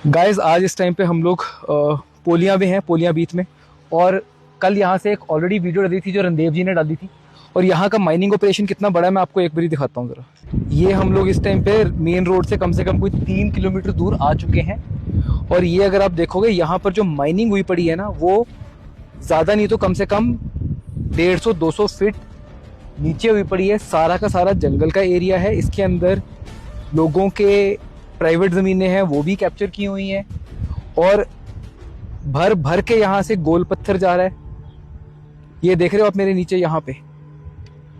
Guys आज इस time पे हम लोग पोलिया में हैं, पोलिया बीच में। और कल यहाँ से एक ऑलरेडी वीडियो डाली थी जो रणदेव जी ने डाली थी। और यहाँ का माइनिंग ऑपरेशन कितना बड़ा है मैं आपको एक बार दिखाता हूँ ज़रा। ये हम लोग इस टाइम पे मेन रोड से कम कोई 3 किलोमीटर दूर आ चुके हैं। और ये अगर आप देखोगे यहाँ पर जो माइनिंग हुई पड़ी है ना, वो ज़्यादा नहीं तो कम से कम 150-200 फीट नीचे हुई पड़ी है। सारा का सारा जंगल का एरिया है। इसके अंदर लोगों के प्राइवेट ज़मीनें हैं, वो भी कैप्चर की हुई हैं। और भर भर के यहाँ से गोल पत्थर जा रहा है। ये देख रहे हो आप मेरे नीचे, यहाँ पे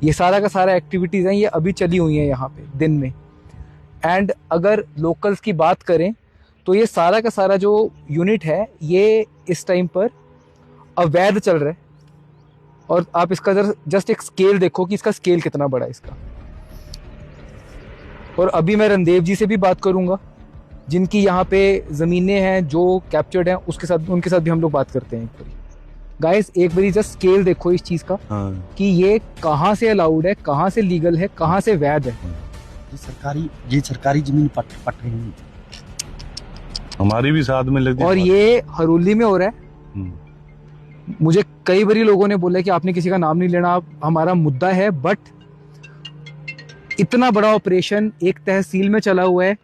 ये सारा का सारा एक्टिविटीज़ हैं, ये अभी चली हुई हैं यहाँ पे दिन में। एंड अगर लोकल्स की बात करें तो ये सारा का सारा जो यूनिट है ये इस टाइम पर अवैध चल रहा है। और आप इसका जस्ट एक स्केल देखो कि इसका स्केल कितना बड़ा है इसका। और अभी मैं रणदेव जी से भी बात करूंगा जिनकी यहाँ पे ज़मीनें हैं जो कैप्चर्ड हैं, उनके साथ भी हम लोग बात करते हैं एक बारी। गाइस एक बारी जस्ट स्केल देखो इस चीज़ का कि ये कहाँ से अलाउड है, कहाँ से लीगल है, कहाँ से वैध है। ये सरकारी जमीन पट रही है, हमारी भी साथ में लगी। और ये हरोली में हो रहा है। मुझे कई बारी लोगों ने बोला कि आपने किसी का नाम नहीं लेना, हमारा मुद्दा है। बट इतना बड़ा ऑपरेशन एक तहसील में चला हुआ है।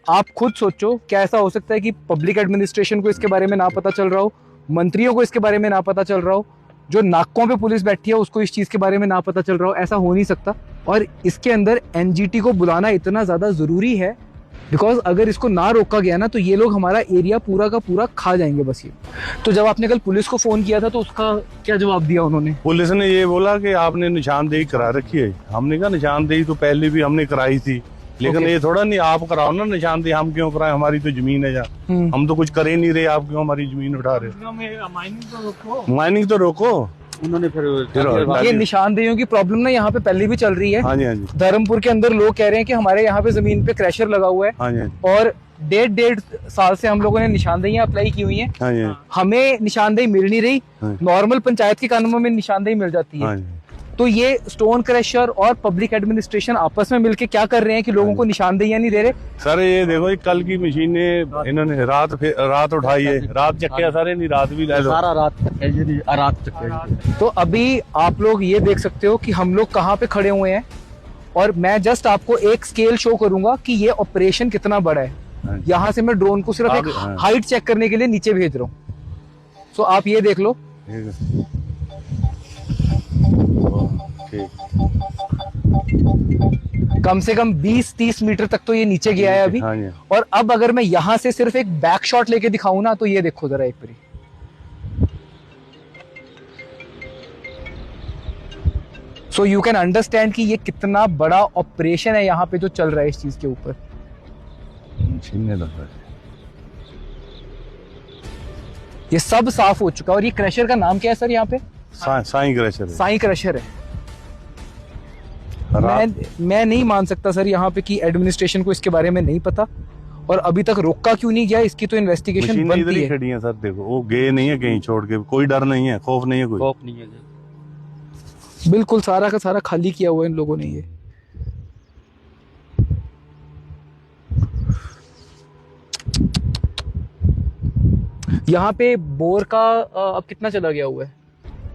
आप खुद सोचो क्या ऐसा हो सकता है कि पब्लिक एडमिनिस्ट्रेशन को इसके बारे में ना पता चल रहा हो, मंत्रियों को इसके बारे में ना पता चल रहा हो, जो नाकों पे पुलिस बैठी है उसको इस चीज़ के बारे में ना पता चल रहा हो। ऐसा हो नहीं सकता। और इसके अंदर एनजीटी को बुलाना इतना ज़्यादा ज़रूरी है बिकॉज अगर इसको ना रोका गया ना तो ये लोग हमारा एरिया पूरा का पूरा खा जाएंगे बस ये। तो जब आपने कल पुलिस को फोन किया था तो उसका क्या जवाब दिया उन्होंने? पुलिस ने ये बोला कि आपने निशानदेही करा रखी है। हमने कहा निशानदेही तो पहले भी हमने कराई थी, लेकिन ये थोड़ा नहीं आप कराओ ना निशानदेही, हम क्यों कराएं, हमारी तो जमीन है जहाँ, हम तो कुछ करे नहीं रहे, आप क्यों हमारी जमीन उठा रहे हो? माइनिंग तो रोको। उन्होंने फिर ये निशानदेहियों की प्रॉब्लम ना यहाँ पे पहले भी चल रही है। हाँ जी, हाँ जी। धर्मपुर के अंदर लोग कह रहे हैं कि हमारे यहाँ पे जमीन पे क्रैशर लगा हुआ है। हाँ जी। और डेढ़ साल से हम लोगों ने निशानदेहियां अप्लाई की हुई हैं। हाँ जी। हमें निशानदेही मिल नहीं रही। हाँ। नॉर्मल पंचायत के कानूनों में निशानदेही मिल जाती है। हाँ जी। तो ये स्टोन क्रैशर और पब्लिक एडमिनिस्ट्रेशन आपस में मिलके क्या कर रहे हैं कि लोगों को निशानदेहियां नहीं दे रहे। सर ये देखो, ये कल की मशीनें इन्होंने रात उठाई है, रात चक्के सारे नहीं, रात भी ले लो, सारा रात चक्के। तो अभी आप लोग ये देख सकते हो कि हम लोग कहाँ पे खड़े हुए हैं। और मैं जस्ट आपको एक स्केल शो करूंगा कि ये ऑपरेशन कितना बड़ा है। यहाँ से मैं ड्रोन को सिर्फ एक हाइट चेक करने के लिए नीचे भेज रहा हूँ। सो आप ये देख लो। कम से कम 20-30 मीटर तक तो ये नीचे गया है अभी। हाँ। और अब अगर मैं यहाँ से सिर्फ एक बैक शॉट लेके दिखाऊं ना तो ये देखो जरा एक बारी। सो यू कैन अंडरस्टैंड कि ये कितना बड़ा ऑपरेशन है यहाँ पे जो चल रहा है इस चीज के ऊपर। ये सब साफ हो चुका है। और ये क्रशर का नाम क्या है सर यहाँ पे? साईं क्रशर है। साईं क्रशर है। मैं नहीं मान सकता सर यहाँ पे कि एडमिनिस्ट्रेशन को इसके बारे में नहीं पता और अभी तक रोका क्यों नहीं गया, इसकी तो इन्वेस्टिगेशन बनती है। खड़ी है सर, देखो वो गए नहीं है कहीं छोड़ के, कोई डर नहीं है, खौफ नहीं है, कोई खौफ नहीं है। बिल्कुल सारा का सारा खाली किया हुआ है इन लोगों ने। ये यहाँ पे बोर का अब कितना चला गया हुआ है?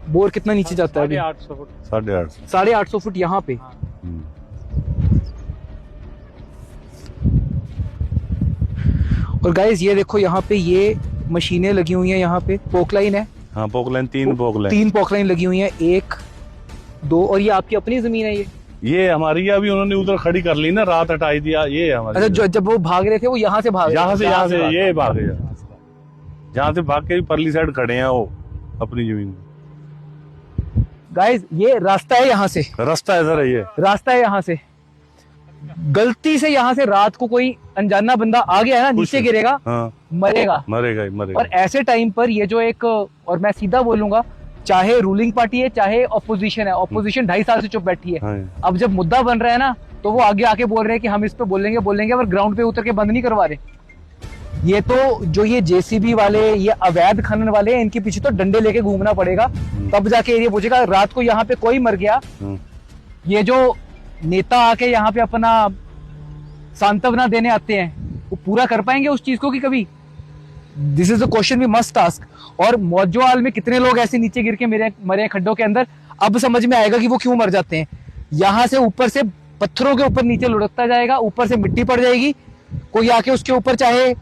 बोर कितना नीचे जाता है? 850 फुट। 850 फुट यहाँ पे। और गाइस ये देखो यहाँ पे ये मशीनें लगी हुई हैं। यहाँ पे पोकलाइन है। हाँ पोकलाइन, 3 पोकलाइन, 3 पोकलाइन लगी हुई हैं, 1 2। और ये आपकी अपनी जमीन है? ये हमारी अभी उन्होंने उधर खड़ी कर ली ना, रात हटाई दिया। ये हमारी। अच्छा, जब वो भाग रहे थे वो यहाँ से भाग, यहाँ से ये भागे, जहाँ से भाग के परली साइड खड़े हैं वो अपनी जमीन में। गाइस ये रास्ता है, यहाँ से रास्ता है सर, ये रास्ता है। यहाँ से गलती से यहाँ से रात को कोई अनजाना बंदा आ गया है ना, नीचे गिरेगा। हाँ। मरेगा। और ऐसे टाइम पर ये जो एक, और मैं सीधा बोलूंगा, चाहे रूलिंग पार्टी है चाहे ऑपोजिशन है, ऑपोजिशन 2.5 साल से चुप बैठी है। हाँ। अब जब मुद्दा बन रहा है ना तो वो आगे आके बोल रहे हैं कि हम इस पे बोलेंगे, और ग्राउंड पे उतर के बंद नहीं करवा रहे। ये तो जो ये जेसीबी वाले, ये अवैध खनन वाले, इनके पीछे तो डंडे लेके घूमना पड़ेगा, तब जाके एरिया पहुंचेगा। रात को यहाँ पे कोई मर गया, ये जो नेता आके यहाँ पे अपना सांत्वना देने आते हैं वो पूरा कर पाएंगे उस चीज को कि कभी? This is the question we must ask. और मौजोआल में कितने लोग ऐसे नीचे गिर के मरे हैं खड्डों के अंदर, अब समझ में आएगा कि वो क्यों मर जाते हैं। यहाँ से ऊपर से पत्थरों के ऊपर नीचे लुढ़कता जाएगा, ऊपर से मिट्टी पड़ जाएगी, कोई आके उसके ऊपर चाहे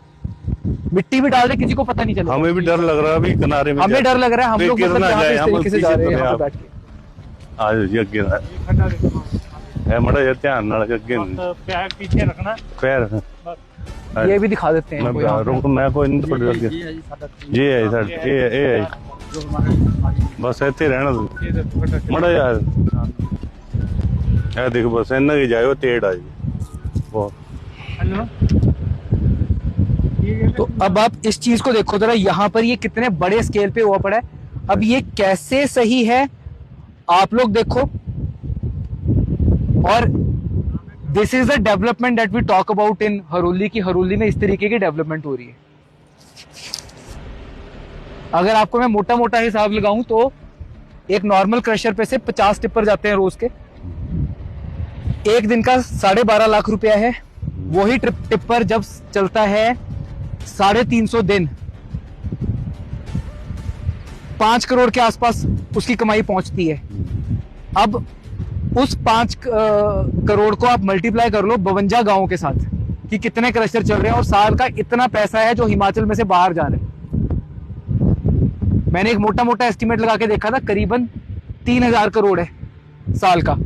मिट्टी भी डाल दे, किसी को पता नहीं चलेगा। हमें भी डर लग रहा है अभी किनारे में, हमें डर लग रहा है, हम लोग मतलब यहाँ पे इस तरीके से जा रहे हैं यहाँ पे बैठ के। आज ये गिरा है मड़ा ये ध्यान नाल अगे पैर पीछे रखना, पैर ये भी दिखा देते हैं इनको यहाँ पे। रुक मैं कोई नहीं पड़ गया ये है सर ये है बस ਇੱਥੇ ਰਹਿਣਾ ਤੂੰ ਮੜਾ ਯਾਰ ਇਹ ਦੇਖ ਬਸ ਇਹਨਾਂ ਕੀ ਜਾਇਓ ਤੇੜ ਆ ਜੀ बहुत। तो अब आप इस चीज को देखो जरा, यहाँ पर ये कितने बड़े स्केल पे हुआ पड़ा है। अब ये कैसे सही है आप लोग देखो। और this is the development that we talk about in Haroli की हरोली में इस तरीके की डेवलपमेंट हो रही है। अगर आपको मैं मोटा मोटा हिसाब लगाऊं तो एक नॉर्मल क्रशर पे से 50 टिप्पर जाते हैं रोज के, एक दिन का 12.5 लाख रुपया है। वही टिप्पर जब चलता है 350 दिन, 5 करोड़ के आसपास उसकी कमाई पहुंचती है। अब उस 5 करोड़ को आप मल्टीप्लाई कर लो 52 गांवों के साथ कि कितने क्रशर चल रहे हैं, और साल का इतना पैसा है जो हिमाचल में से बाहर जा रहे हैं। मैंने एक मोटा मोटा एस्टिमेट लगा के देखा था, करीबन 3000 करोड़ है साल का।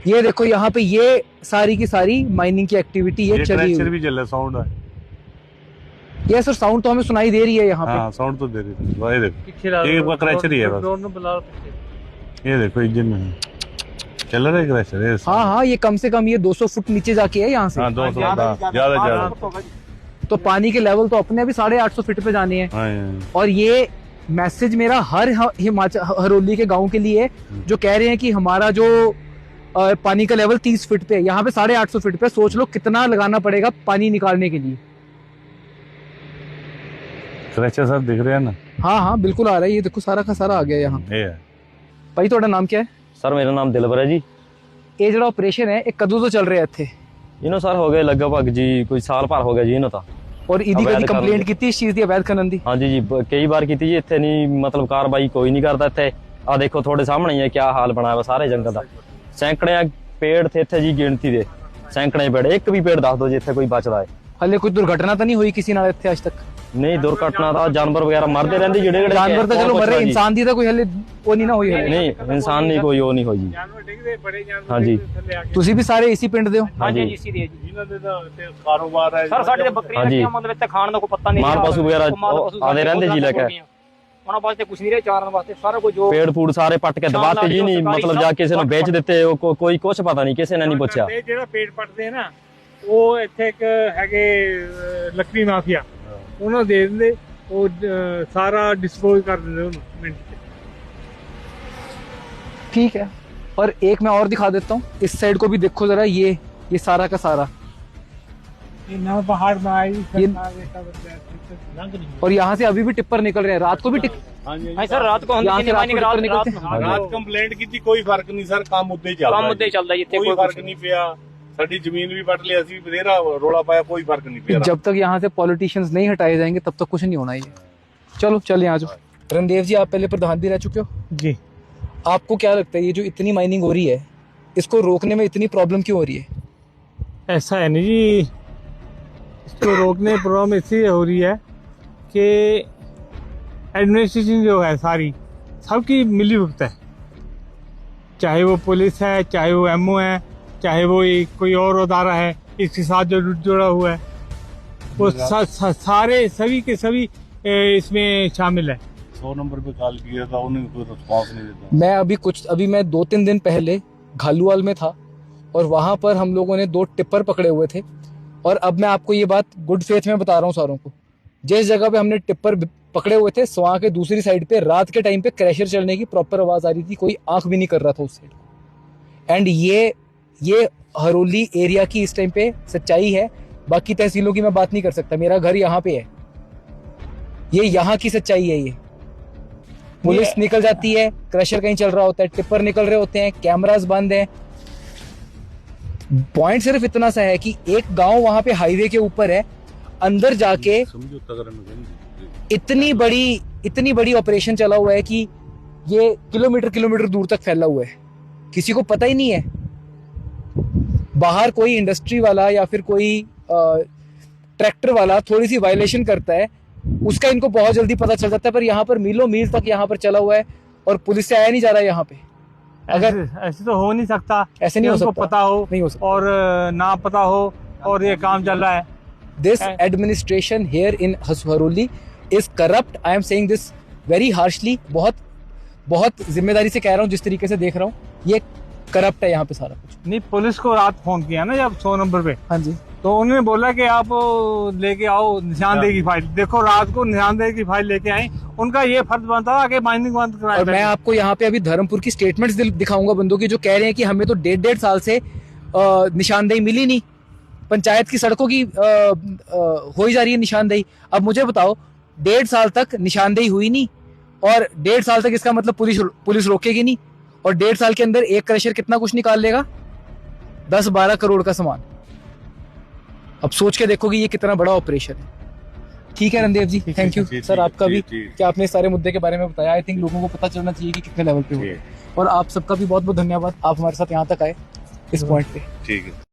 ये देखो यहाँ पे ये सारी की सारी माइनिंग की एक्टिविटी ये चल रही है। भी चल रहा साउंड है ये सर, साउंड तो हमें सुनाई दे रही है यहाँ पे। हाँ साउंड तो दे रही है। ये देखो ये क्रैचर ही है बस, ये देखो इंजन में चल रहा है क्रैचर। हाँ हाँ, ये कम से कम ये 200 फुट नीचे जाके है यहाँ से। हाँ 200 ज्यादा तो पानी के लेवल तो अपने अभी 850 फीट पे जाने हैं। हाँ। और ये मैसेज मेरा हर हिमाचल हरोली के गांव के लिए जो कह रहे हैं कि हमारा जो पानी का लेवल 30 फीट पे है, यहाँ पे 850 फीट पे। सोच लो कितना लगाना पड़ेगा पानी निकालने के लिए। क्रैचर सब दिख रहे हैं ना? हाँ हाँ बिल्कुल आ रहा है, ये देखो सारा का सारा आ गया यहाँ। भाई ਤੁਹਾਡਾ ਨਾਮ क्या है? सर मेरा नाम दिलबर है जी। ਇਹ ਜਿਹੜਾ ਆਪਰੇਸ਼ਨ ਹੈ ਇਹ ਕਦੋਂ ਤੋਂ ਚੱਲ ਰਿਹਾ ਇੱਥੇ? इन्हों सर हो गए लगभग जी कोई साल भर हो गया जी इन्हों ਤਾਂ। और ਇਹਦੀ अवैध ਕਦੀ खनन ਕੰਪਲੇਂਟ ਦੀ। ਕੀਤੀ ਇਸ ਚੀਜ਼ ਦੀ ਅਵੈਧ ਖਨਨ ਦੀ? हाँ जी जी कई बार की जी इतने नहीं मतलब कार्रवाई कोई नहीं करता इतने। आ देखो थोड़े सामने ही है क्या हाल बनाया हुआ सारे जंगल का। सैकड़े पेड़ थे इतने जी गिनती दे, सैकड़े पेड़, एक भी पेड़ दस दो जी इतने कोई बचता है। ਹਲੇ ਕੋਈ ਦੁਰਘਟਨਾ ਤਾਂ ਨਹੀਂ ਹੋਈ ਕਿਸੇ ਨਾਲ ਇੱਥੇ ਅੱਜ ਤੱਕ? नहीं दुर्घटना था जानवर वगैरह मरते रहते जेड़े जेड़े ਜਾਨਵਰ ਤਾਂ ਚਲੋ ਮਰ ਰਹੇ, ਇਨਸਾਨ ਦੀ ਤਾਂ ਕੋਈ ਹਲੇ ਉਹ ਨਹੀਂ ਨਾ ਹੋਈ ਹਲੇ। नहीं इंसान नहीं कोई वो नहीं हो जी। ਜਾਨਵਰ ਡਿੱਗਦੇ ਬੜੇ ਜਾਨਵਰ हाँ जी ਥੱਲੇ ਆ ਕੇ। ਤੁਸੀਂ ਵੀ ਸਾਰੇ ਇਸੀ ਪਿੰਡ ਦੇ ਹੋ? हाँ जी ਇਸੀ ਦੇ ਜੀ ਇਹਨਾਂ ਦੇ ਤਾਂ ਇੱਥੇ ਕਾਰੋਬਾਰ ਹੈ ਸਰ ਸਾਡੇ ਤੇ ਬੱਕਰੀਆਂ ਹਾਂਜੀ। ਰੱਖੀਆਂ ਮਤਲਬ ਇੱਥੇ ਖਾਣ ਦਾ ਕੋਈ ਪੱਤਾ ਨਹੀਂ। माल पशु वगैरह आते रहते जी लेके। ਉਹਨਾਂ ਵਾਸਤੇ ਕੁਝ ਨਹੀਂ ਰਿਹਾ, ਚਾਰਨ ਵਾਸਤੇ ਸਾਰਾ कुछ जो पेड़ पूड़ सारे पट के दबाते जी नहीं मतलब जा किसी ने बेच देते कोई कुछ पता नहीं किसी ने नहीं पूछा। ਇਹ ਜਿਹੜਾ ਪੇੜ ਪੱਟਦੇ ਆ ਨਾ ਉਹ ਇੱਥੇ ਇੱਕ ਹੈਗੇ ਲੱਕੜੀ ਮਾਫੀਆ, ਉਹਨਾਂ ਦੇ ਦਿੰਦੇ ਉਹ ਸਾਰਾ ਡਿਸਪੋਜ਼ ਕਰ ਦਿੰਦੇ ਉਹਨੂੰ ਮਿੰਟ 'ਚ। ठीक है। और एक मैं और दिखा देता हूँ, इस साइड को भी देखो जरा, ये सारा का सारा। ये नवा पहाड़ में आई और यहाँ से अभी भी टिप्पर निकल रहे हैं, रात को भी हाँ सर रात को हम यहाँ से माइनिंग रात रात को निकलते रात हैं। ਰਾਤ ਕੰਪਲੇਂਟ ਕੀਤੀ ਕੋਈ ਫਰਕ ਨਹੀਂ ਸਰ, ਕੰਮ ਉੱਤੇ ਚੱਲਦਾ ਕੰਮ ਉੱਤੇ ਚੱਲਦਾ ਜੀ, ਇੱਥੇ ਕੋਈ ਕੋਈ ਫਰਕ ਨਹੀਂ ਪਿਆ। ਸਾਡੀ ਜ਼ਮੀਨ ਵੀ ਪੱਟ ਲਈ, ਅਸੀਂ ਬਥੇਰਾ ਰੋਲਾ ਪਾਇਆ, ਕੋਈ ਫਰਕ ਨਹੀਂ ਪਿਆ। जब तक यहाँ से पॉलिटिशियंस नहीं हटाए जाएंगे तब तक कुछ नहीं होना ये। चलो चल यहाँ जाओ। रणदेव जी आप पहले प्रधान भी रह चुके हो जी। आपको क्या लगता है ये जो इतनी माइनिंग हो रही है इसको रोकने में इतनी प्रॉब्लम क्यों हो रही है? ऐसा है नहीं जी, इसको रोकने प्रॉब्लम इसलिए हो रही है कि एडमिनिस्ट्रेशन जो है सारी सबकी मिली भुगत है, चाहे वो पुलिस है, चाहे वो एमओ है, चाहे वो कोई और अदारा है इसके साथ जो जुड़ा हुआ है, वो सारे सभी के सभी इसमें शामिल है। 100 नंबर पे कॉल किया था, उन्हें कोई रिस्पॉन्स नहीं देता। अभी मैं 2-3 दिन पहले घालूवाल में था और वहां पर हम लोगों ने 2 टिप्पर पकड़े हुए थे। और अब मैं आपको ये बात गुड फेथ में बता रहा हूँ सारों को, जिस जगह पे हमने टिप्पर पकड़े हुए थे वहां के दूसरी साइड पे रात के टाइम पे क्रैशर चलने की प्रॉपर आवाज आ रही थी, कोई आंख भी नहीं कर रहा था उस साइड। एंड ये हरोली एरिया की इस टाइम पे सच्चाई है, बाकी तहसीलों की मैं बात नहीं कर सकता, मेरा घर यहाँ पे है, ये यहाँ की सच्चाई है। ये पुलिस निकल जाती है, क्रशर कहीं चल रहा होता है, टिप्पर निकल रहे होते हैं, कैमरास बंद हैं। पॉइंट सिर्फ इतना सा है कि एक गांव वहां पे हाईवे के ऊपर है, अंदर जाके समझौता करने इतनी बड़ी ऑपरेशन चला हुआ है कि ये किलोमीटर दूर तक फैला हुआ है, किसी को पता ही नहीं है। बाहर कोई इंडस्ट्री वाला या फिर कोई ट्रैक्टर वाला थोड़ी सी वायलेशन करता है, उसका इनको बहुत जल्दी पता चल जाता है, पर यहाँ पर मीलों मील तक यहाँ पर चला हुआ है और पुलिस से आया नहीं जा रहा है यहाँ पे। अगर ऐसे तो हो नहीं सकता, ऐसे नहीं हो उनको सकता, पता हो नहीं हो सकता। और ना पता हो और ये काम चल रहा है। This administration here in Haswaroli is corrupt. I am saying this very harshly. बहुत जिम्मेदारी से कह रहा हूँ, जिस तरीके से देख रहा हूँ, ये करप्ट है यहाँ पे सारा कुछ। नहीं, पुलिस को रात फोन किया ना जब 100 नंबर पे, हाँ जी, तो उन्होंने बोला कि आप लेके आओ निशानदेही की फाइल। देखो रात को निशानदेही की फाइल लेके आए, उनका ये फर्ज बनता था कि माइनिंग बंद कराए। और मैं आपको यहाँ पे अभी धर्मपुर की स्टेटमेंट्स दिखाऊंगा बंदों की, जो कह रहे हैं कि हमें तो 1.5 साल से निशानदेही मिली नहीं, पंचायत की सड़कों की हो ही जा रही है निशानदेही। अब मुझे बताओ, 1.5 साल तक निशानदेही हुई नहीं, और 1.5 साल तक इसका मतलब पुलिस रोकेगी नहीं, और 1.5 साल के अंदर एक क्रशर कितना कुछ निकाल लेगा? 10-12 करोड़ का सामान। अब सोच के देखो कि ये कितना बड़ा ऑपरेशन है। ठीक है रणदेव जी, थैंक यू सर आपका भी कि आपने इस सारे मुद्दे के बारे में बताया। आई थिंक लोगों को पता चलना चाहिए कि कितने लेवल पे हो, और आप सबका भी बहुत बहुत धन्यवाद, आप हमारे साथ यहाँ तक आए इस पॉइंट पे। ठीक है।